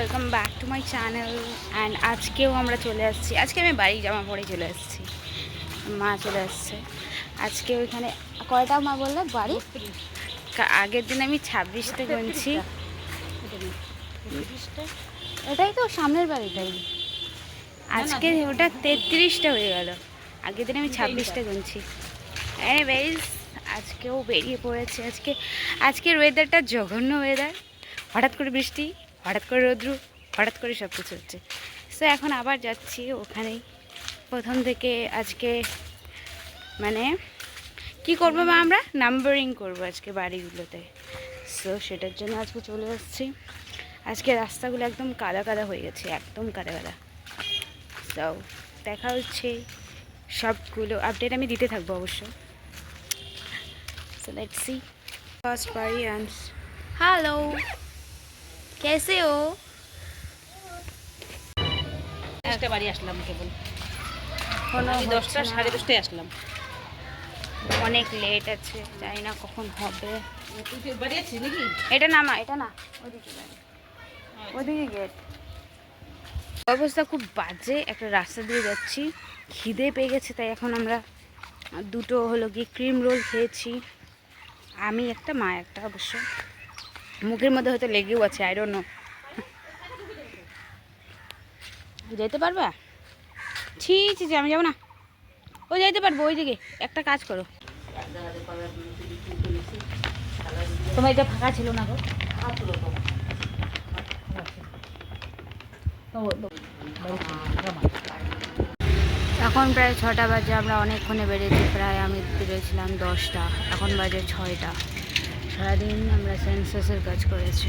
Welcome back to my channel and আজকেও আমরা চলে আসছি। আজকে আমি বাড়ি জামা পরেই চলে আসছি, মা চলে আসছে আজকে। ওইখানে কয়টা মা বললে বাড়ি? আগের দিন আমি 26টা গুনছি, এটাই তো সামনের বাড়িটাই। আজকে ওটা 33টা হয়ে গেল, আগের দিন আমি 26টা গুনছি। এনিওয়েজ আজকেও বেরিয়ে পড়েছে। আজকের ওয়েদারটা জঘন্য ওয়েদার, হঠাৎ করে বৃষ্টি, হঠাৎ করে রৌদ্র, হঠাৎ করে সব কিছু হচ্ছে। সো এখন আবার যাচ্ছি ওখানেই প্রথম থেকে। আজকে মানে কি করবো মা, আমরা নাম্বারিং করবো আজকে বাড়িগুলোতে। সো সেটার জন্য আজকে চলে আসছি। আজকে রাস্তাগুলো একদম কাদা কাদা হয়ে গেছে, একদম কাদা কাদা। সো দেখা হচ্ছে, সবগুলো আপডেট আমি দিতে থাকবো অবশ্য। So let's see. First parents. Hello. कैसे हो? বাড়ি আসলাম কেবল, আমি 10টা 10:30টায় আসলাম। অনেক লেট আছে, জানি না কখন হবে। তুই বাড়ি আছিস নাকি? এটা না মা, এটা না, ওদিকে বাড়ি, ওদিকে গেট। অবস্থা খুব বাজে, একটা রাস্তা দিয়ে যাচ্ছি, খিদে পেয়ে গেছে, তাই এখন আমরা দুটো হলো গিয়ে ক্রিম রোল খেয়েছি। আমি একটা, মা একটা। অবশ্য মুখের মধ্যে হয়তো লেগেও আছে, আই ডোন্ট নো। যেতে পারবা? ছি ছি ছি, আমি যাবো না। ও যাইতে পারবো, ওই দিকে একটা কাজ করো। তোমার এটা ফাঁকা ছিল না গো? এখন প্রায় 6টা বাজে, আমরা অনেকক্ষণে বেরিয়েছি। প্রায় আমি বেরিয়েছিলাম 10টা, এখন বাজে 6টা। সারাদিন আমরা সেন্সাসের কাজ করেছি।